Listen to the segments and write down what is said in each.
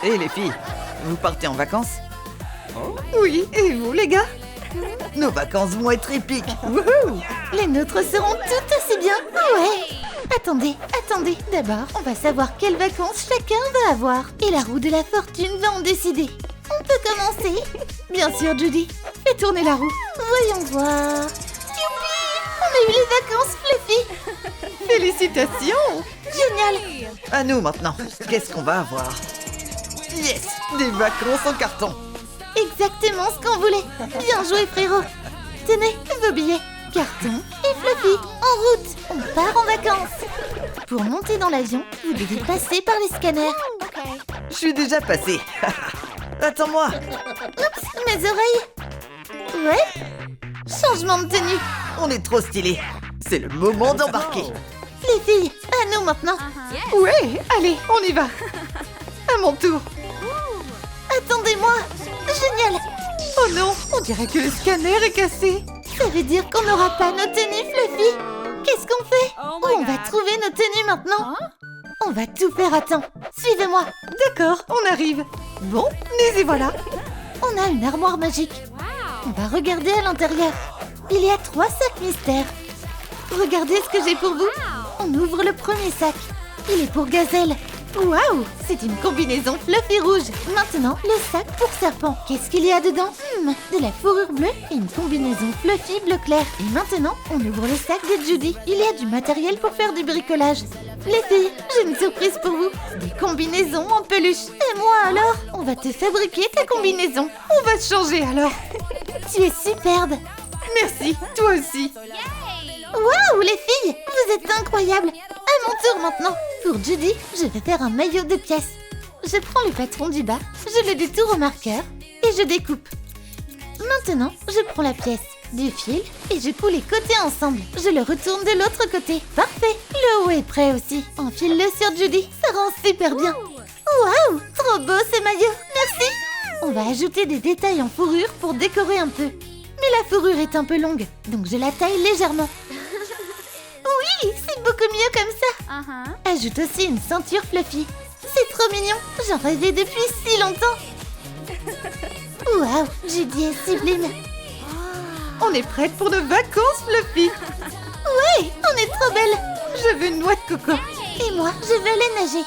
Hé les filles, vous partez en vacances? Oui, et vous les gars? Nos vacances vont être épiques. Wouhou! Les nôtres seront toutes aussi bien. Ouais. Attendez. D'abord, on va savoir quelles vacances chacun va avoir. Et la roue de la fortune va en décider. On peut commencer? Bien sûr, Judy. Fais tourner la roue. Voyons voir. Youpi! On a eu les vacances, Fluffy. Félicitations! Génial. À nous maintenant. Qu'est-ce qu'on va avoir? Yes! Des vacances en carton. Exactement ce qu'on voulait. Bien joué, frérot. Tenez, vos billets. Carton et Fluffy, en route. On part en vacances. Pour monter dans l'avion, vous devez passer par les scanners. Je suis déjà passé. Attends-moi. Oups, mes oreilles. Ouais. Changement de tenue. On est trop stylés. C'est le moment d'embarquer. Les filles, à nous maintenant. Ouais, allez, on y va. À mon tour. Attendez-moi. Génial. Oh non, on dirait que le scanner est cassé. Ça veut dire qu'on n'aura pas nos tenues, Fluffy. Qu'est-ce qu'on fait? Où on va trouver nos tenues maintenant? On va tout faire à temps. Suivez-moi. D'accord, on arrive. Bon, les y voilà. On a une armoire magique. On va regarder à l'intérieur. Il y a 3 sacs mystères. Regardez ce que j'ai pour vous. On ouvre le premier sac. Il est pour Gazelle. Waouh, c'est une combinaison Fluffy rouge. Maintenant, le sac pour serpent. Qu'est-ce qu'il y a dedans? De la fourrure bleue et une combinaison Fluffy bleu clair. Et maintenant, on ouvre le sac de Judy. Il y a du matériel pour faire du bricolage. Les filles, j'ai une surprise pour vous. Des combinaisons en peluche. Et moi alors? On va te fabriquer ta combinaison. On va se changer alors. Tu es superbe. Merci, toi aussi. Waouh, les filles, vous êtes incroyables. À mon tour maintenant. Pour Judy, je vais faire un maillot de pièces. Je prends le patron du bas, je le détourne au marqueur et je découpe. Maintenant, je prends la pièce du fil et je coule les côtés ensemble. Je le retourne de l'autre côté. Parfait. Le haut est prêt aussi. Enfile-le sur Judy. Ça rend super bien. Waouh, trop beau ce maillot. Merci. On va ajouter des détails en fourrure pour décorer un peu. Mais la fourrure est un peu longue, donc je la taille légèrement. Oui, c'est beaucoup mieux comme ça. Ajoute aussi une ceinture Fluffy. C'est trop mignon. J'en rêvais depuis si longtemps. Waouh, Judy est sublime. On est prête pour nos vacances, Fluffy. Ouais, on est trop belle. Je veux une noix de coco. Et moi, je veux aller nager.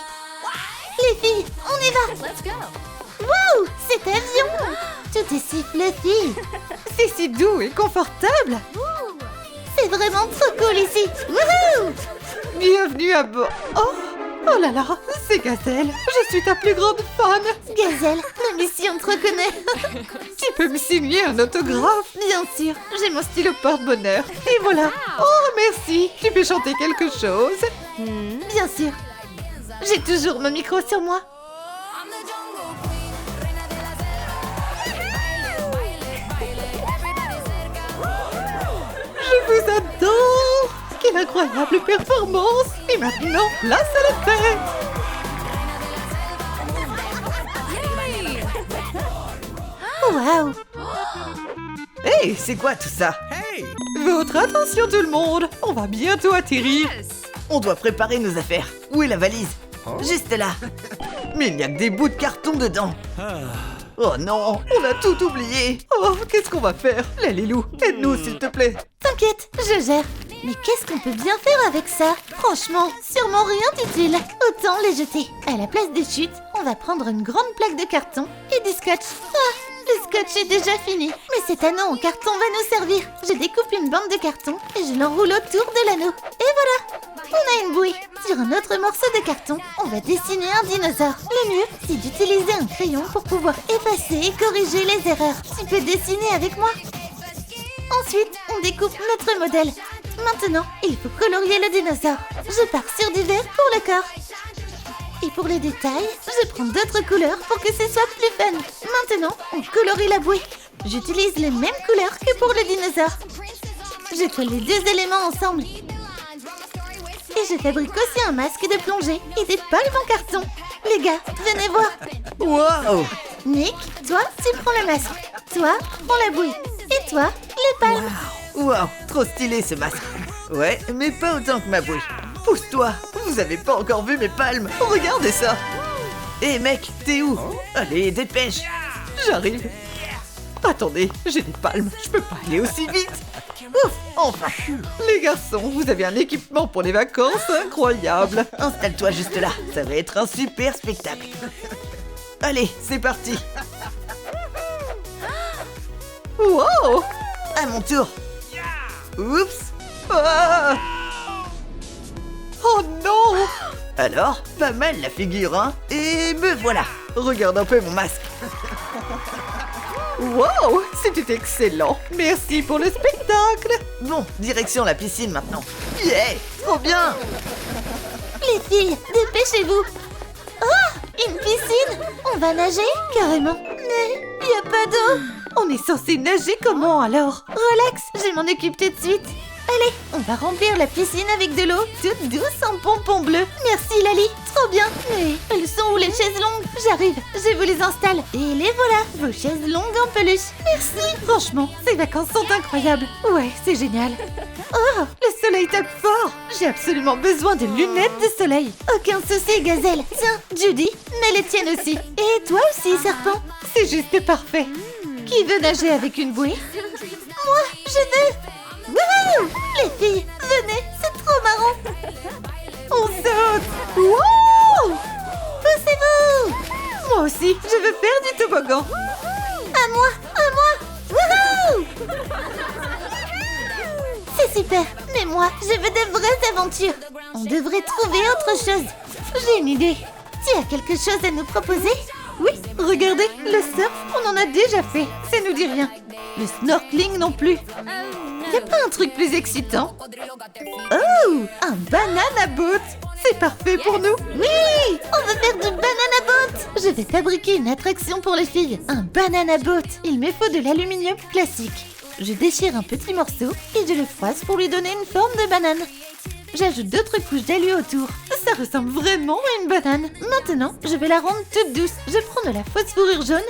Les filles, on y va. Waouh, cet avion. Tout est si Fluffy. C'est si doux et confortable. C'est vraiment trop cool ici. Wouhou! Bienvenue à bord. Oh là là, c'est Gazelle. Je suis ta plus grande fan. Gazelle, la mission te reconnaît. Tu peux me signer un autographe? Bien sûr. J'ai mon stylo porte-bonheur. Et voilà. Oh, merci. Tu peux chanter quelque chose? Bien sûr. J'ai toujours mon micro sur moi. Je vous adore. Quelle incroyable performance. Et maintenant, place à la fête. Waouh! Hey, c'est quoi tout ça? Votre attention tout le monde. On va bientôt atterrir. On doit préparer nos affaires. Où est la valise? Juste là. Mais il n'y a que des bouts de carton dedans. Oh non, on a tout oublié. Oh, qu'est-ce qu'on va faire? Lalilou, aide-nous s'il te plaît. T'inquiète, je gère. Mais qu'est-ce qu'on peut bien faire avec ça? Franchement, sûrement rien d'utile. Autant les jeter. À la place des chutes, on va prendre une grande plaque de carton et du scotch. Ah, le scotch est déjà fini. Mais cet anneau en carton va nous servir. Je découpe une bande de carton et je l'enroule autour de l'anneau. Et voilà, on a une bouée. Sur un autre morceau de carton, on va dessiner un dinosaure. Le mieux, c'est d'utiliser un crayon pour pouvoir effacer et corriger les erreurs. Tu peux dessiner avec moi? Ensuite, on découpe notre modèle. Maintenant, il faut colorier le dinosaure. Je pars sur du vert pour le corps. Et pour les détails, je prends d'autres couleurs pour que ce soit plus fun. Maintenant, on colorie la bouée. J'utilise les mêmes couleurs que pour le dinosaure. Je colle les deux éléments ensemble. Et je fabrique aussi un masque de plongée et des palmes en carton. Les gars, venez voir. Waouh! Nick, toi, tu prends le masque. Toi, prends la bouée. Et toi, les palmes. Waouh, trop stylé ce masque. Ouais, mais pas autant que ma bouée. Pousse-toi, vous avez pas encore vu mes palmes. Regardez ça. Hé mec, t'es où? Allez, dépêche. J'arrive. Attendez, j'ai des palmes, je peux pas aller aussi vite. Ouf, enfin. Les garçons, vous avez un équipement pour les vacances incroyable. Installe-toi juste là, ça va être un super spectacle. Allez, c'est parti. Wow! À mon tour. Oups. Ah! Oh non! Alors, pas mal la figure, hein? Et me voilà. Regarde un peu mon masque. Wow! C'était excellent. Merci pour le spectacle. Bon, direction la piscine maintenant. Yeah, trop bien. Les filles, dépêchez-vous. Oh, une piscine. On va nager? Carrément. Mais y a pas d'eau. On est censé nager comment alors? Relax, je m'en occupe tout de suite. Allez, on va remplir la piscine avec de l'eau toute douce en pompons bleus. Merci Lali, trop bien. Mais elles sont où les chaises longues? J'arrive, je vous les installe. Et les voilà, vos chaises longues en peluche. Merci. Franchement, ces vacances sont incroyables. Ouais, c'est génial. Oh, le soleil tape fort. J'ai absolument besoin de lunettes de soleil. Aucun souci, Gazelle. Tiens, Judy, mets les tiennes aussi. Et toi aussi, Serpent. C'est juste parfait. Qui veut nager avec une bouée? Moi, je veux. Wouhou! Les filles, venez, c'est trop marrant. On saute. Wow! Poussez-vous. Moi aussi, je veux faire du toboggan. À moi, à moi. Wouhou! C'est super, mais moi, je veux de vraies aventures. On devrait trouver autre chose. J'ai une idée. Tu as quelque chose à nous proposer? Oui, regardez, le surf, on en a déjà fait. Ça nous dit rien. Le snorkeling non plus. Y a pas un truc plus excitant? Oh, un banana boat. C'est parfait pour nous. Oui, on veut faire du banana boat. Je vais fabriquer une attraction pour les filles. Un banana boat. Il me faut de l'aluminium classique. Je déchire un petit morceau et je le froisse pour lui donner une forme de banane. J'ajoute d'autres couches d'alu autour. Ça ressemble vraiment à une banane. Maintenant, je vais la rendre toute douce. Je prends de la fausse fourrure jaune,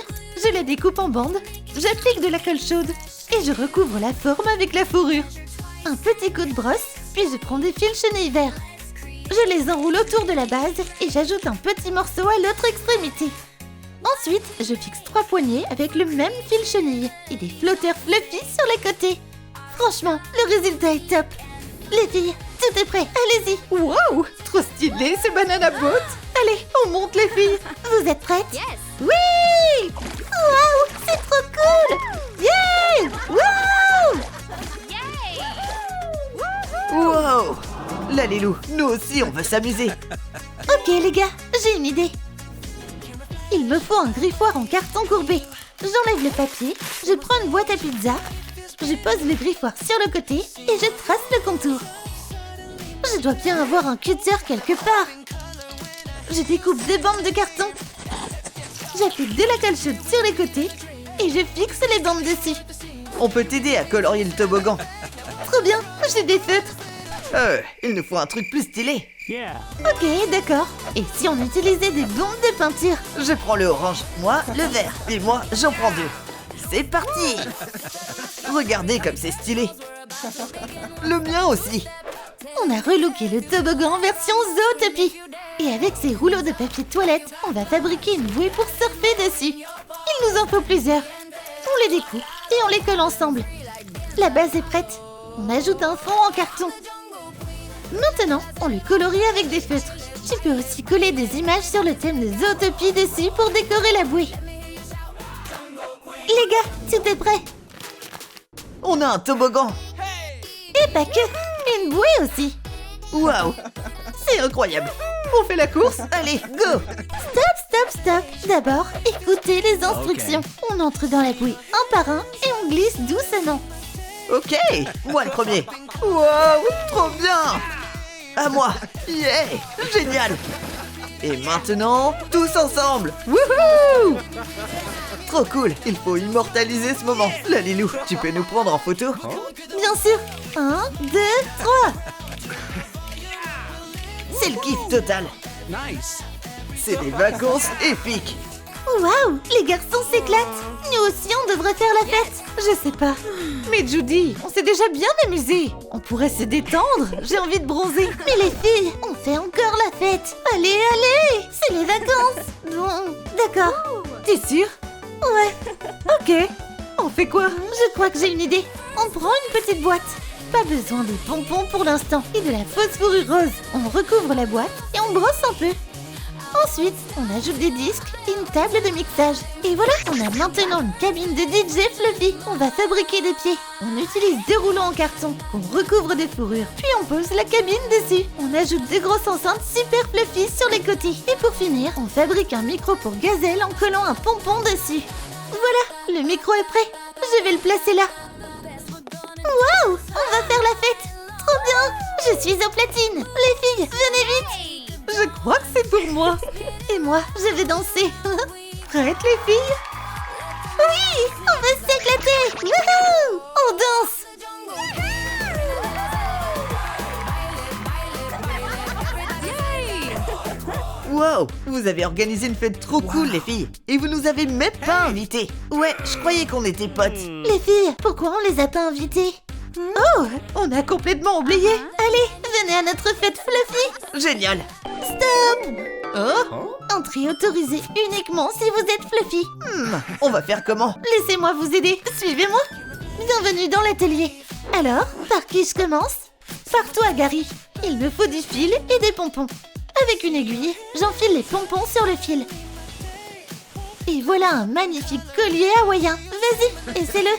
je la découpe en bandes, j'applique de la colle chaude et je recouvre la forme avec la fourrure. Un petit coup de brosse, puis je prends des fils chenilles verts. Je les enroule autour de la base et j'ajoute un petit morceau à l'autre extrémité. Ensuite, je fixe 3 poignées avec le même fil chenille et des flotteurs fluffy sur les côtés. Franchement, le résultat est top. Les filles, tout est prêt, allez-y. Wow, trop stylé ce banana boat. Allez, on monte les filles. Vous êtes prêtes? Yes. Oui! Waouh, c'est trop cool! Yeah! Waouh! Wow. Là les loups, nous aussi on veut s'amuser. Ok les gars, j'ai une idée. Il me faut un griffoir en carton courbé. J'enlève le papier, je prends une boîte à pizza, je pose le griffoir sur le côté et je trace le contour. Je dois bien avoir un cutter quelque part. Je découpe 2 bandes de carton. J'applique de la colle chaude sur les côtés et je fixe les bandes dessus. On peut t'aider à colorier le toboggan. Trop bien, j'ai des feutres. Il nous faut un truc plus stylé. Ok, d'accord. Et si on utilisait des bombes de peinture? Je prends le orange, moi le vert, et moi j'en prends 2. C'est parti. Regardez comme c'est stylé. Le mien aussi. On a relooké le toboggan en version Zootopie. Et avec ces rouleaux de papier toilette, on va fabriquer une bouée pour surfer dessus. Il nous en faut plusieurs. On les découpe et on les colle ensemble. La base est prête. On ajoute un fond en carton. Maintenant, on le colorie avec des feutres. Tu peux aussi coller des images sur le thème de Zootopie dessus pour décorer la bouée. Les gars, tout est prêt. On a un toboggan. Et pas que, une bouée aussi. Waouh, c'est incroyable. On fait la course? Allez, go. Stop. D'abord, écoutez les instructions. On entre dans la bouée un par un et on glisse doucement. Ok, moi le premier. Waouh, trop bien. À moi. Yeah, génial. Et maintenant, tous ensemble. Wouhou. Trop cool, il faut immortaliser ce moment. Là, Lilou, tu peux nous prendre en photo? Bien sûr. 1, 2, 3. C'est le kiff total. Nice. C'est des vacances épiques. Waouh, les garçons s'éclatent. Nous aussi, on devrait faire la fête. Je sais pas. Mais Judy, on s'est déjà bien amusé. On pourrait se détendre. J'ai envie de bronzer. Mais les filles, on fait encore la fête. Allez, allez, c'est les vacances. Bon, d'accord. T'es sûre? Ouais, Ok. On fait quoi? je crois que j'ai une idée. On prend une petite boîte. Pas besoin de pompons pour l'instant. Et de la fausse fourrure rose. On recouvre la boîte et on brosse un peu. Ensuite, on ajoute des disques et une table de mixage. Et voilà, on a maintenant une cabine de DJ Fluffy. On va fabriquer des pieds. On utilise deux rouleaux en carton qu'on recouvre de fourrure. Puis on pose la cabine dessus. On ajoute deux grosses enceintes super fluffy sur les côtés. Et pour finir, on fabrique un micro pour gazelle en collant un pompon dessus. Voilà, le micro est prêt. Je vais le placer là. Waouh, on va faire la fête. Trop bien, je suis aux platines. Les filles, venez vite. Je crois que c'est pour moi. Et moi, je vais danser. Prête les filles? Oui, on va s'éclater. Wouhou, on danse. Wow, vous avez organisé une fête trop cool, les filles. Et vous nous avez même pas invités. Ouais, je croyais qu'on était potes. Les filles, pourquoi on les a pas invitées? Oh, on a complètement oublié. Allez, venez à notre fête Fluffy. Génial. Stop. Oh, Entrée autorisée uniquement si vous êtes Fluffy. on va faire comment? Laissez-moi vous aider. Suivez-moi. Bienvenue dans l'atelier. Alors, par qui je commence? Par toi, Gary. Il me faut du fil et des pompons. Avec une aiguille, j'enfile les pompons sur le fil. Et voilà un magnifique collier hawaïen. Vas-y, essaie-le.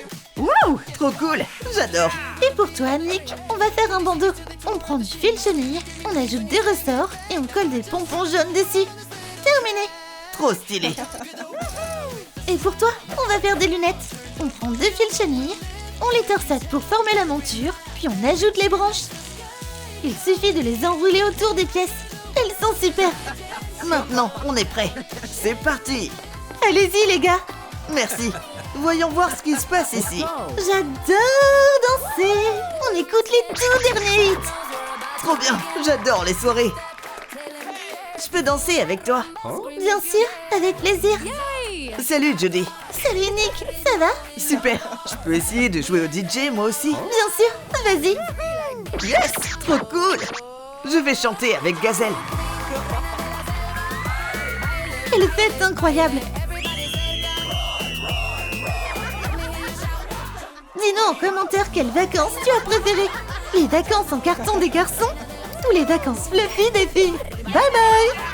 Wow, trop cool. J'adore. Et pour toi, Nick, on va faire un bandeau. On prend du fil chenille, on ajoute des ressorts et on colle des pompons jaunes dessus. Terminé. Trop stylé. Et pour toi, on va faire des lunettes. On prend deux fils chenilles, on les torsade pour former la monture, puis on ajoute les branches. Il suffit de les enrouler autour des pièces. Elles sont super. Maintenant, on est prêt. C'est parti. Allez-y, les gars. Merci. Voyons voir ce qui se passe ici. J'adore danser. On écoute les tout derniers hits. Trop bien. J'adore les soirées. Je peux danser avec toi? Bien sûr, avec plaisir. Salut, Judy. Salut, Nick. Ça va? Super. Je peux essayer de jouer au DJ, moi aussi? Bien sûr. Vas-y. Yes. Trop cool. Je vais chanter avec Gazelle. Quelle fête incroyable. Dis-nous en commentaire quelles vacances tu as préférées. Les vacances en carton des garçons ou les vacances fluffy des filles. Bye bye.